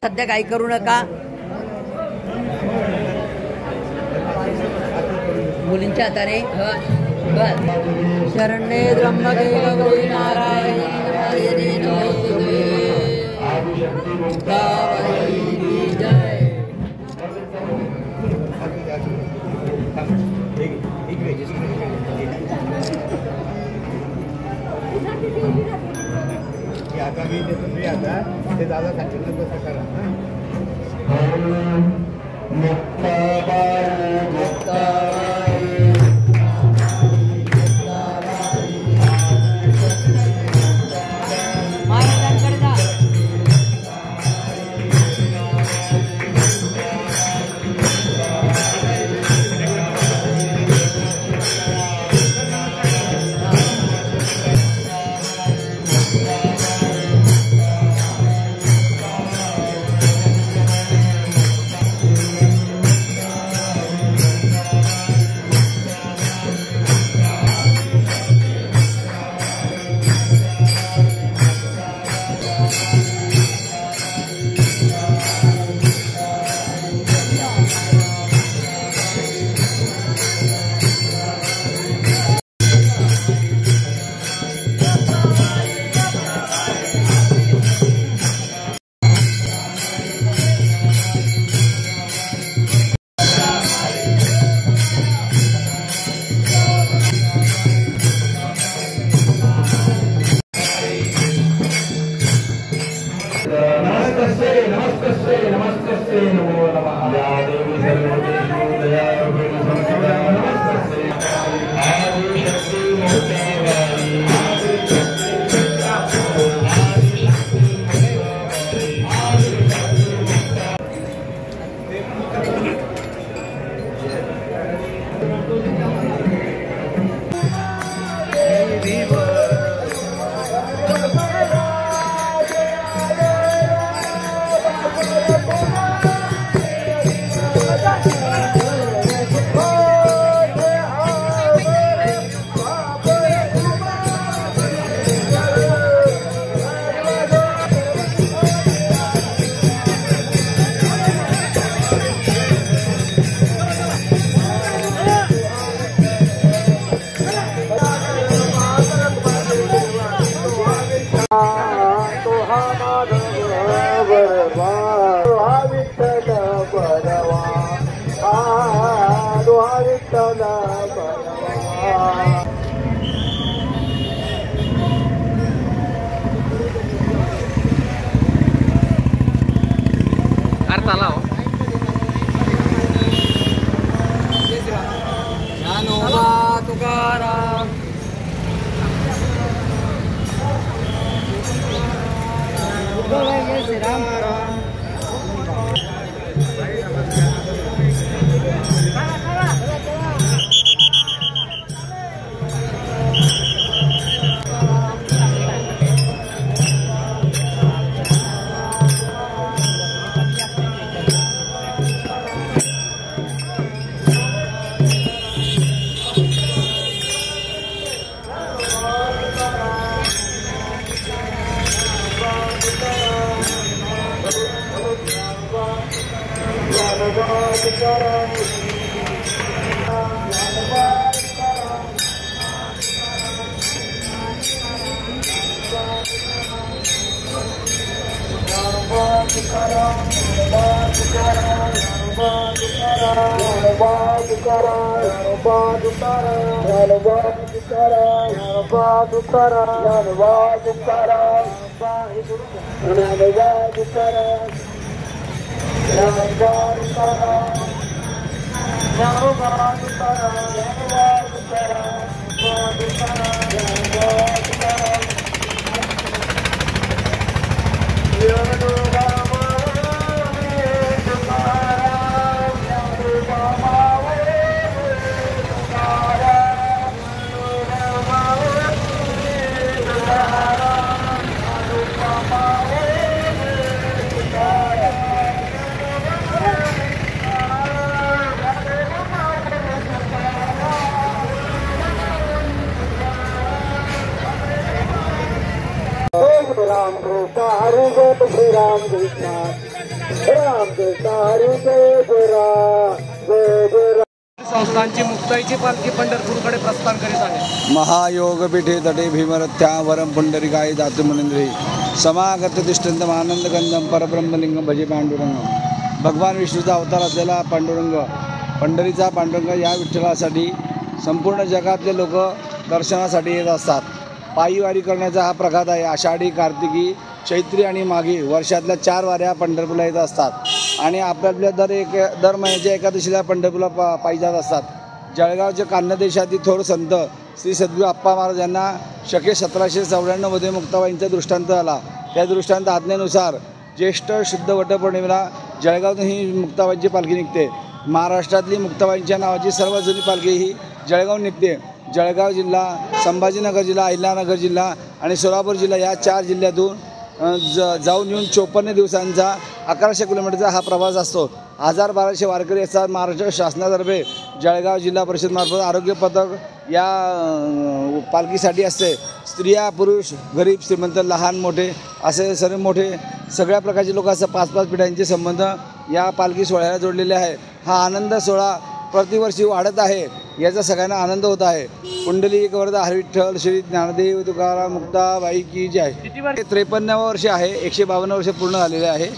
सध्या काही करू नका. मुलींच्या हाताने शरण्ये त्र्यंबके गौरी नारायणी नमोस्तुते. जय. आता मी देतो मी आता ते दादा सांगितलं तसं करा. नमस्ते नमो नमः. या देवी सर्वदेषु दयारूपेण संस्थिता नमस्ते. आदिशक्ति मूर्तिवाणी राम कृष्ण हरी जय राम कृष्ण हरी जय जय राम संस्थांची मुक्ताईची पालखी पंढरपूरकडे प्रस्थान करीत आहे। महायोग पीठे तटे भीमरथ्या वरम पुंडरिकाय दातु मुनिंद्री समागत तिष्ठन्तम आनंदगंधम परब्रह्मलिंगम भजे पांडुरंग। भगवान विष्णूचा अवतार असलेला पांडुरंग, पंढरीचा पांडुरंग या विठ्ठलासाठी संपूर्ण जगातले लोक दर्शनासाठी येत असतात। पायी वारी करण्याचा हा प्रघात आहे। आषाढी, कार्तिकी, चैत्री आणि माघी वर्षातल्या 4 वाऱ्या पंढरपूरला येत असतात आणि आपल्या दर महिन्याच्या एकादशीला पंढरपूरला पायी जात असतात। जळगावचे कान्नदेशातील थोर संत श्री सद्गुरू अप्पा महाराज यांना शके 1794 मुक्ताबाईंचा दृष्टांत आला। त्या दृष्टांत आज्ञेनुसार ज्येष्ठ शुद्ध वटपौर्णिमेला जळगावातून ही मुक्ताबाईंची पालखी निघते। महाराष्ट्रातली मुक्ताबाईंच्या नावाची सर्वात जुनी पालखी ही जळगावून निघते। जळगाव जिल्हा, संभाजीनगर जिल्हा, अहिल्यानगर जिल्हा आणि सोलापूर जिल्हा या 4 जिल्ह्यातून जाऊन येऊन 54 दिवसांचा 1100 किलोमीटरचा हा प्रवास असतो। 1000-1200 वारकरी असतात। महाराष्ट्र शासनातर्फे जळगाव जिल्हा परिषदमार्फत आरोग्य पथक या पालखीसाठी असते। स्त्रिया, पुरुष, गरीब, श्रीमंत, लहान मोठे असे सर्व मोठे सगळ्या प्रकारचे लोक असं 5-5 पिढ्यांचे संबंध या पालखी सोहळ्याला जोडलेले आहे। हा आनंद सोहळा प्रतिवर्षी वाढत आहे, याचा सगळ्यांना आनंद होत आहे। पुंडलिक वरदा हरी विठ्ठल श्री ज्ञानदेव तुकाराम मुक्ताबाई की जय। 53 वर्ष आहे, 152 वर्ष पूर्ण झालेले आहे।